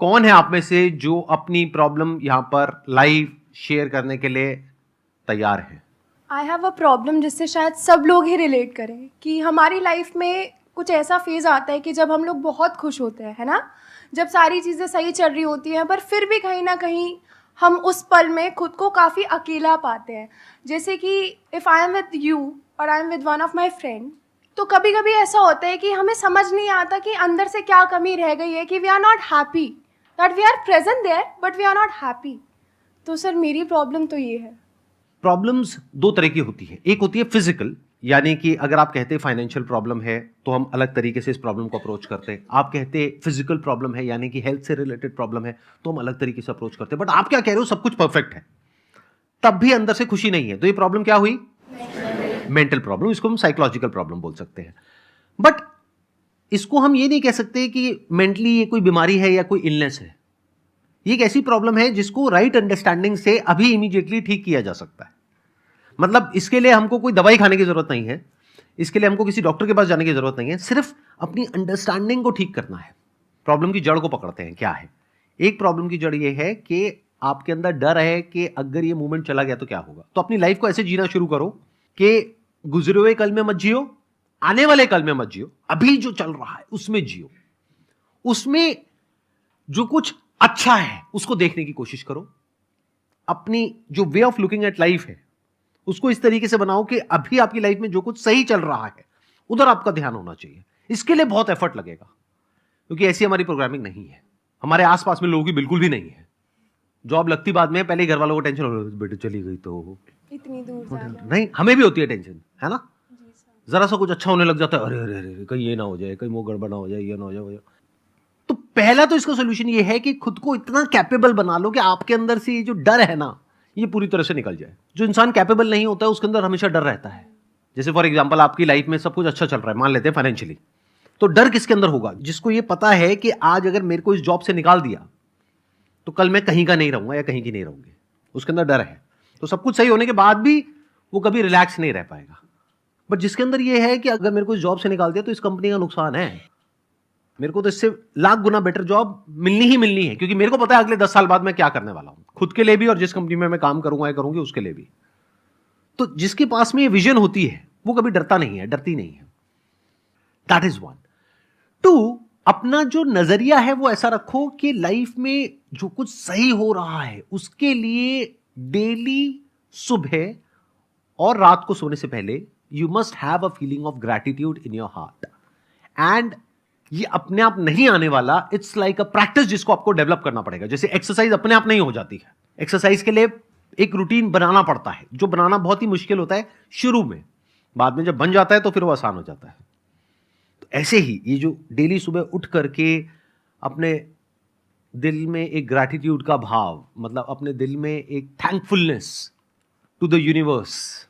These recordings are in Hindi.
कौन है आप में से जो अपनी प्रॉब्लम यहां पर लाइव शेयर करने के लिए तैयार है? आई हैव अ प्रॉब्लम जिससे शायद सब लोग ही रिलेट करें कि हमारी लाइफ में कुछ ऐसा फेज़ आता है कि जब हम लोग बहुत खुश होते हैं, है ना, जब सारी चीज़ें सही चल रही होती हैं, पर फिर भी कहीं ना कहीं हम उस पल में खुद को काफ़ी अकेला पाते हैं। जैसे कि if I am with you और I am with one of my friend, तो कभी कभी ऐसा होता है कि हमें समझ नहीं आता कि अंदर से क्या कमी रह गई है, कि we are not happy, that we are present there but we are not happy. तो सर मेरी प्रॉब्लम तो ये है। प्रॉब्लम्स दो तरह की होती है। एक होती है फिजिकल, यानी कि अगर आप कहते हैं फाइनेंशियल प्रॉब्लम है तो हम अलग तरीके से इस प्रॉब्लम को अप्रोच करते हैं। आप कहते हैं फिजिकल प्रॉब्लम है यानी कि हेल्थ से रिलेटेड प्रॉब्लम है तो हम अलग तरीके से अप्रोच करते हैं। बट आप क्या कह रहे हो, सब कुछ परफेक्ट है तब भी अंदर से खुशी नहीं है, तो ये प्रॉब्लम क्या हुई? Mental problem. इसको हम साइकोलॉजिकल प्रॉब्लम बोल सकते हैं। बट इसको हम ये नहीं कह सकते कि मेंटली ये कोई बीमारी है या कोई इलनेस है। ये एक ऐसी प्रॉब्लम है जिसको राइट अंडरस्टैंडिंग से अभी इमीडिएटली ठीक किया जा सकता है। मतलब इसके लिए हमको कोई दवाई खाने की जरूरत नहीं है, इसके लिए हमको किसी डॉक्टर के पास जाने की जरूरत नहीं है, सिर्फ अपनी अंडरस्टैंडिंग को ठीक करना है। प्रॉब्लम की जड़ को पकड़ते हैं, क्या है? एक प्रॉब्लम की जड़ ये है कि आपके अंदर डर है कि अगर ये मूवमेंट चला गया तो क्या होगा। तो अपनी लाइफ को ऐसे जीना शुरू करो कि गुजरे हुए कल में मत जियो, आने वाले कल में मत जियो, अभी जो चल रहा है उसमें जियो। उसमें जो कुछ अच्छा है उसको देखने की कोशिश करो। अपनी जो way of looking at life है उसको इस तरीके से बनाओ कि अभी आपकी लाइफ में जो कुछ सही चल रहा है उधर आपका ध्यान होना चाहिए। इसके लिए बहुत एफर्ट लगेगा क्योंकि ऐसी हमारी प्रोग्रामिंग नहीं है। हमारे आसपास में लोगों की बिल्कुल भी नहीं है। जॉब लगती बाद में, पहले घर वालों को टेंशन हो रही है, बेटे चली गई तो इतनी दूर जाना। नहीं, हमें भी होती है टेंशन, है ना? जरा सा कुछ अच्छा होने लग जाता है, अरे अरे अरे कहीं ये ना हो जाए, कहीं वो गड़बड़ ना हो जाए, ये ना हो जाए। तो पहला तो इसका सोल्यूशन ये है कि खुद को इतना कैपेबल बना लो कि आपके अंदर से ये जो डर है ना ये पूरी तरह से निकल जाए। जो इंसान कैपेबल नहीं होता है उसके अंदर हमेशा डर रहता है। जैसे फॉर एग्जांपल आपकी लाइफ में सब कुछ अच्छा चल रहा है, मान लेते हैं फाइनेंशियली, तो डर किसके अंदर होगा? जिसको ये पता है कि आज अगर मेरे को इस जॉब से निकाल दिया तो कल मैं कहीं का नहीं रहूंगा या कहीं की नहीं रहूंगी, उसके अंदर डर है। तो सब कुछ सही होने के बाद भी वो कभी रिलैक्स नहीं रह पाएगा। बट जिसके अंदर ये है कि अगर मेरे को इस जॉब से निकाल दिया तो इस कंपनी का नुकसान है, मेरे को तो इससे लाख गुना बेटर जॉब मिलनी ही मिलनी है, क्योंकि मेरे को पता है अगले 10 साल बाद मैं क्या करने वाला हूं, खुद के लिए भी और जिस कंपनी में मैं काम करूंगा या करूंगी उसके लिए भी। तो जिसके पास में ये विजन होती है वो कभी डरता नहीं है, डरती नहीं है। That is one. टू, अपना जो नजरिया है वो ऐसा रखो कि लाइफ में जो कुछ सही हो रहा है उसके लिए डेली सुबह और रात को सोने से पहले you must have a feeling of gratitude in your heart. And ये अपने आप नहीं आने वाला, इट्स लाइक अ प्रैक्टिस जिसको आपको डेवलप करना पड़ेगा। जैसे एक्सरसाइज अपने आप नहीं हो जाती है, एक्सरसाइज के लिए एक रूटीन बनाना पड़ता है, जो बनाना बहुत ही मुश्किल होता है शुरू में, बाद में जब बन जाता है तो फिर वो आसान हो जाता है। तो ऐसे ही ये जो डेली सुबह उठ करके अपने दिल में एक ग्रैटिट्यूड का भाव, मतलब अपने दिल में एक thankfulness to the universe,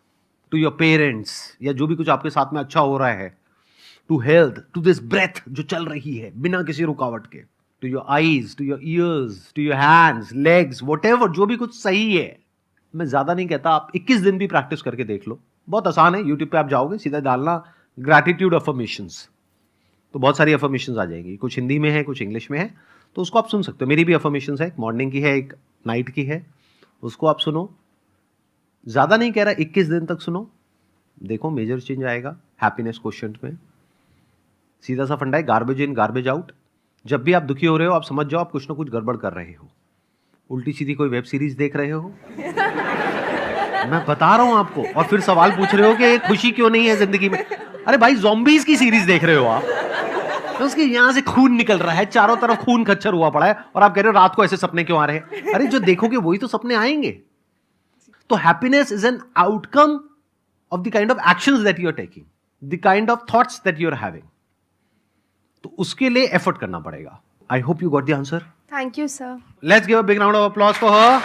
to your parents, या जो भी कुछ आपके साथ में अच्छा हो रहा है, to health, to this breath जो चल रही है बिना किसी रुकावट के, to your eyes, to your ears, to your hands, legs, whatever, जो भी कुछ सही है। मैं ज्यादा नहीं कहता, आप 21 दिन भी प्रैक्टिस करके देख लो, बहुत आसान है। यूट्यूब पे आप जाओगे, सीधा डालना ग्रैटिट्यूड अफर्मेशंस, तो बहुत सारी अफर्मेशंस आ जाएंगी। कुछ हिंदी में है, कुछ इंग्लिश में है, तो उसको आप सुन सकते हो। मेरी भी अफर्मेशंस है, एक मॉर्निंग की है, एक नाइट की है, उसको आप सुनो। ज्यादा नहीं कह रहा, 21 दिन तक सुनो, देखो मेजर चेंज आएगा हैप्पीनेस क्वोशिएंट में। सीधा सा फंडा है, गार्बेज इन गार्बेज आउट। जब भी आप दुखी हो रहे हो आप समझ जाओ आप कुछ ना कुछ गड़बड़ कर रहे हो, उल्टी सीधी कोई वेब सीरीज देख रहे हो मैं बता रहा हूं आपको, और फिर सवाल पूछ रहे हो कि खुशी क्यों नहीं है जिंदगी में। अरे भाई, ज़ॉम्बीज की सीरीज देख रहे हो आप, तो उसके यहां से खून निकल रहा है, चारों तरफ खून खच्चर हुआ पड़ा है, और आप कह रहे हो रात को ऐसे सपने क्यों आ रहे हैं। अरे जो देखोगे वही तो सपने आएंगे। तो happiness is an outcome of the kind of actions that you are taking, the kind of thoughts that you are having. तो उसके लिए एफर्ट करना पड़ेगा। I hope you got the answer. Thank you sir. Let's give a big round of applause for her.